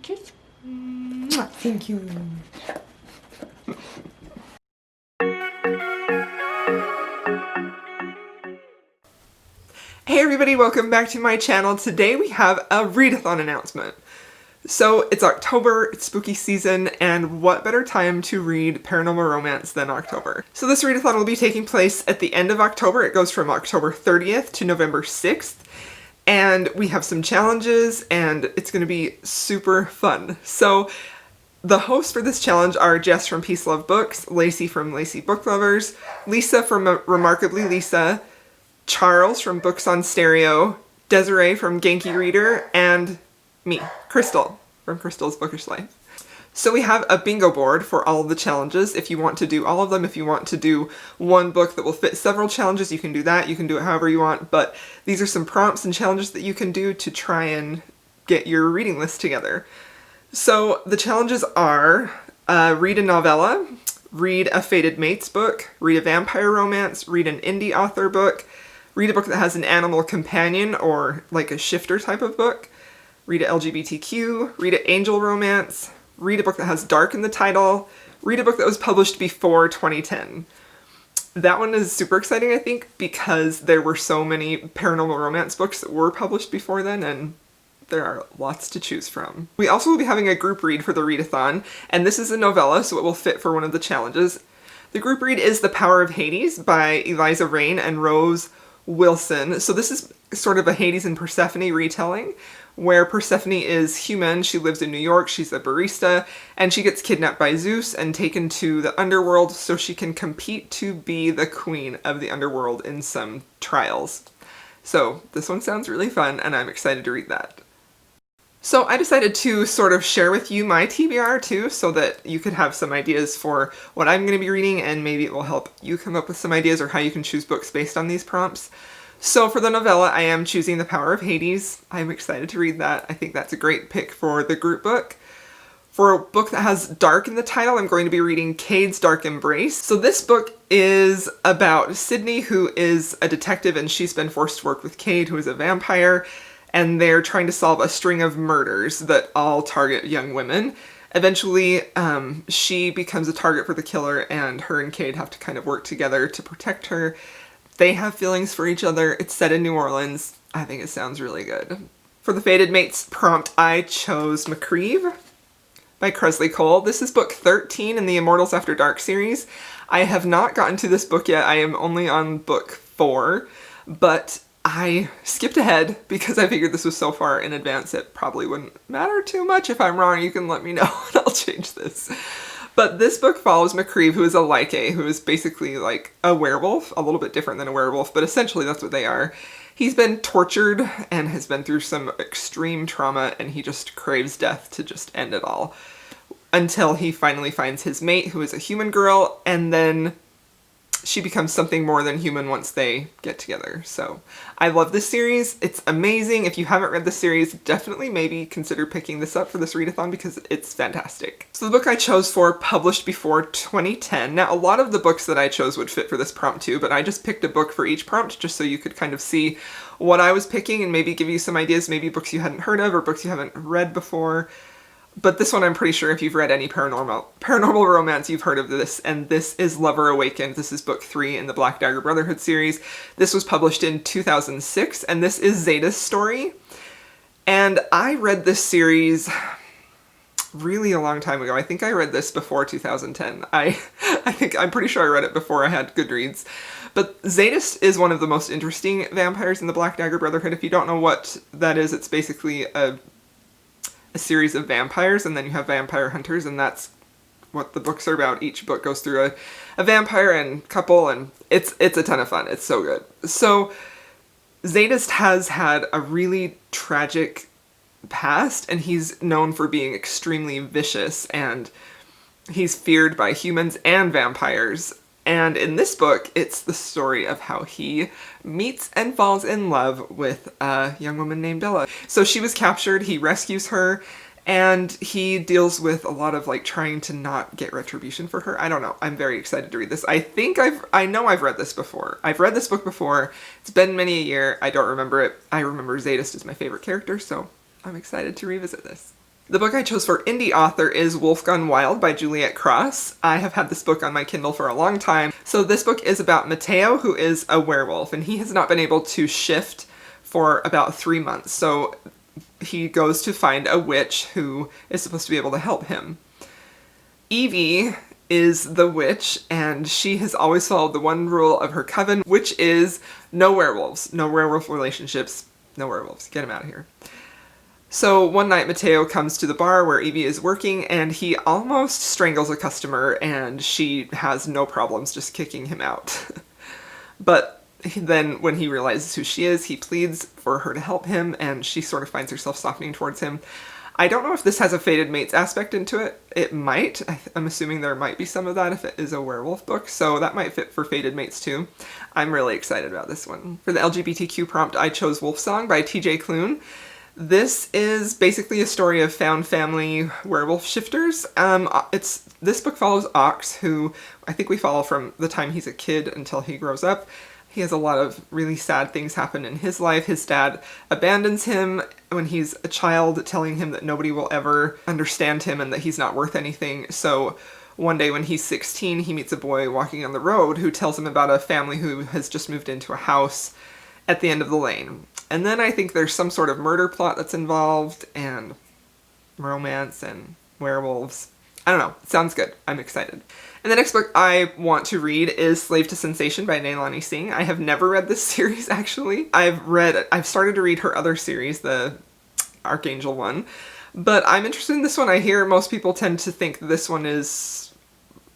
Kiss. Thank you. Hey everybody, welcome back to my channel. Today we have a readathon announcement. So it's October, it's spooky season, and what better time to read paranormal romance than October? So this readathon will be taking place at the end of October. It goes from October 30th to November 6th. And we have some challenges, and it's going to be super fun. So the hosts for this challenge are Jess from Peace Love Books, Lacey from Lacey Book Lovers, Lisa from Remarkably Lisa, Charles from Books on Stereo, Desiree from Genki Reader, and me, Crystal, from Crystal's Bookish Life. So we have a bingo board for all of the challenges. If you want to do all of them, if you want to do one book that will fit several challenges, you can do that. You can do it however you want, but these are some prompts and challenges that you can do to try and get your reading list together. So the challenges are read a novella, read a fated mates book, read a vampire romance, read an indie author book, read a book that has an animal companion or like a shifter type of book, read a LGBTQ, read an angel romance, read a book that has dark in the title, read a book that was published before 2010. That one is super exciting, I think, because there were so many paranormal romance books that were published before then, and there are lots to choose from. We also will be having a group read for the readathon, and this is a novella, so it will fit for one of the challenges. The group read is The Power of Hades by Eliza, Rayne, and Rose Wilson. So this is sort of a Hades and Persephone retelling, where Persephone is human, she lives in New York, she's a barista, and she gets kidnapped by Zeus and taken to the underworld so she can compete to be the queen of the underworld in some trials. So this one sounds really fun, and I'm excited to read that. So I decided to sort of share with you my TBR too, so that you could have some ideas for what I'm going to be reading, and maybe it will help you come up with some ideas or how you can choose books based on these prompts. So for the novella, I am choosing The Power of Hades. I'm excited to read that. I think that's a great pick for the group book. For a book that has dark in the title, I'm going to be reading Kade's Dark Embrace. So this book is about Sydney, who is a detective, and she's been forced to work with Kade, who is a vampire, and they're trying to solve a string of murders that all target young women. Eventually, she becomes a target for the killer, and her and Kade have to kind of work together to protect her. They have feelings for each other. It's set in New Orleans. I think it sounds really good. For the Fated Mates prompt, I chose McCreeve by Kresley Cole. This is book 13 in the Immortals After Dark series. I have not gotten to this book yet. I am only on book 4, but I skipped ahead because I figured this was so far in advance it probably wouldn't matter too much. If I'm wrong, you can let me know and I'll change this. But this book follows McCreeve, who is a Lycae, who is basically like a werewolf, a little bit different than a werewolf, but essentially that's what they are. He's been tortured and has been through some extreme trauma, and he just craves death to just end it all. Until he finally finds his mate, who is a human girl, and then she becomes something more than human once they get together. So I love this series. It's amazing. If you haven't read the series, definitely maybe consider picking this up for this readathon because it's fantastic. So the book I chose for published before 2010. Now a lot of the books that I chose would fit for this prompt too, but I just picked a book for each prompt just so you could kind of see what I was picking and maybe give you some ideas, maybe books you hadn't heard of or books you haven't read before. But this one, I'm pretty sure if you've read any paranormal romance, you've heard of this, and this is Lover Awakened. This is book 3 in the Black Dagger Brotherhood series. This was published in 2006, and this is Zeta's story. And I read this series really a long time ago. I think I read this before 2010. I'm pretty sure I read it before I had Goodreads. But Zeta is one of the most interesting vampires in the Black Dagger Brotherhood. If you don't know what that is, it's basically a series of vampires, and then you have vampire hunters, and that's what the books are about. Each book goes through a vampire and couple, and it's a ton of fun. It's so good. So Zadist has had a really tragic past, and he's known for being extremely vicious, and he's feared by humans and vampires. And in this book, it's the story of how he meets and falls in love with a young woman named Bella. So she was captured, he rescues her, and he deals with a lot of like trying to not get retribution for her. I don't know. I'm very excited to read this. I know I've read this before. I've read this book before. It's been many a year. I don't remember it. I remember Zadist is my favorite character, so I'm excited to revisit this. The book I chose for indie author is Wolfgang Wilde by Juliet Cross. I have had this book on my Kindle for a long time. So this book is about Matteo, who is a werewolf, and he has not been able to shift for about 3 months. So he goes to find a witch who is supposed to be able to help him. Evie is the witch, and she has always followed the one rule of her coven, which is no werewolves, no werewolf relationships, no werewolves, get him out of here. So one night Matteo comes to the bar where Evie is working, and he almost strangles a customer, and she has no problems just kicking him out. But then when he realizes who she is, he pleads for her to help him, and she sort of finds herself softening towards him. I don't know if this has a fated mates aspect into it. It might. I'm assuming there might be some of that if it is a werewolf book, so that might fit for fated mates too. I'm really excited about this one. For the LGBTQ prompt, I chose Wolfsong by Tj Cloon. This is basically a story of found family werewolf shifters. This book follows Ox, who I think we follow from the time he's a kid until he grows up. He has a lot of really sad things happen in his life. His dad abandons him when he's a child, telling him that nobody will ever understand him and that he's not worth anything. So one day when he's 16, he meets a boy walking on the road who tells him about a family who has just moved into a house at the end of the lane. And then I think there's some sort of murder plot that's involved, and romance and werewolves. I don't know. It sounds good. I'm excited. And the next book I want to read is Slave to Sensation by Nailani Singh. I have never read this series, actually. I've started to read her other series, the Archangel one, but I'm interested in this one. I hear most people tend to think this one is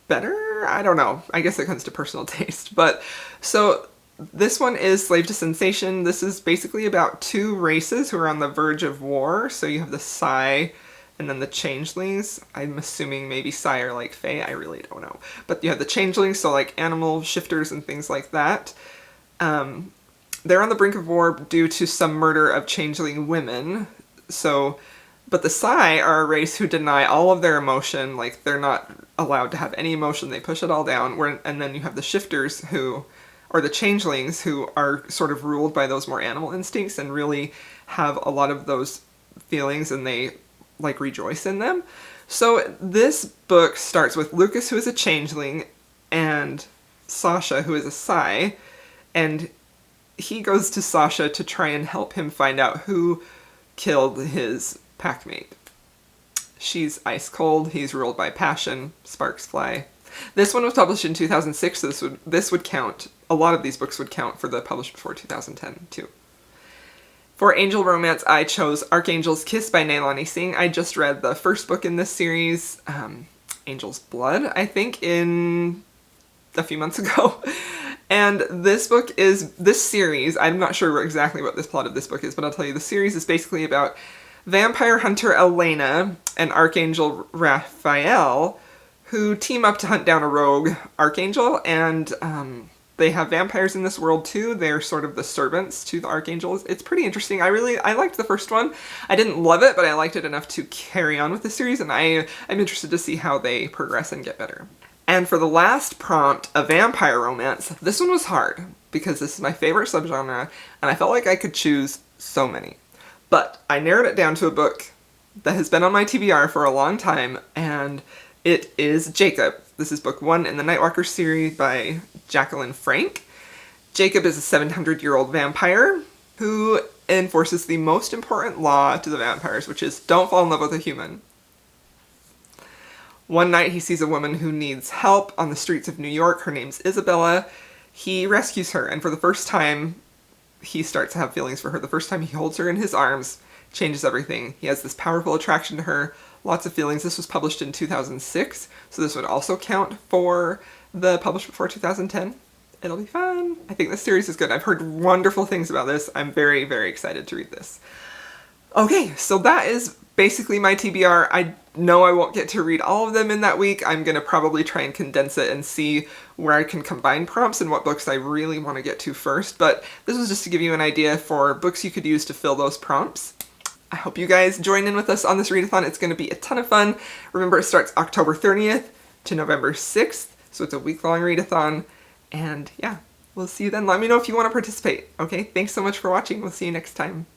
better. I don't know. I guess it comes to personal taste. But so this one is Slave to Sensation. This is basically about two races who are on the verge of war. So you have the Psy and then the Changelings. I'm assuming maybe Psy are like Fae. I really don't know. But you have the Changelings, so like animal shifters and things like that. They're on the brink of war due to some murder of changeling women. But the Psy are a race who deny all of their emotion. Like, they're not allowed to have any emotion. They push it all down. And then you have the shifters or the changelings, who are sort of ruled by those more animal instincts and really have a lot of those feelings, and they like rejoice in them. So this book starts with Lucas, who is a changeling, and Sasha, who is a Psy, and he goes to Sasha to try and help him find out who killed his packmate. She's ice cold, he's ruled by passion, sparks fly. This one was published in 2006, so this would count. A lot of these books would count for the published before 2010 too. For Angel Romance, I chose Archangel's Kiss by Nailani Singh. I just read the first book in this series, Angel's Blood, I think, in a few months ago. And this series, I'm not sure exactly what this plot of this book is, but I'll tell you, the series is basically about vampire hunter Elena and Archangel Raphael, who team up to hunt down a rogue Archangel, and they have vampires in this world too. They're sort of the servants to the Archangels. It's pretty interesting. I liked the first one. I didn't love it, but I liked it enough to carry on with the series, and I'm interested to see how they progress and get better. And for the last prompt, a vampire romance, this one was hard because this is my favorite subgenre, and I felt like I could choose so many. But I narrowed it down to a book that has been on my TBR for a long time, and it is Jacob. This is book 1 in the Nightwalker series by Jacqueline Frank. Jacob is a 700-year-old vampire who enforces the most important law to the vampires, which is don't fall in love with a human. One night he sees a woman who needs help on the streets of New York. Her name's Isabella. He rescues her, and for the first time, he starts to have feelings for her. The first time he holds her in his arms changes everything. He has this powerful attraction to her, lots of feelings. This was published in 2006, so this would also count for the published before 2010. It'll be fun. I think this series is good. I've heard wonderful things about this. I'm very, very excited to read this. Okay, so that is basically my TBR. I know I won't get to read all of them in that week. I'm going to probably try and condense it and see where I can combine prompts and what books I really want to get to first. But this was just to give you an idea for books you could use to fill those prompts. I hope you guys join in with us on this readathon. It's going to be a ton of fun. Remember, it starts October 30th to November 6th, so it's a week-long readathon. And yeah, we'll see you then. Let me know if you want to participate. Okay, thanks so much for watching. We'll see you next time.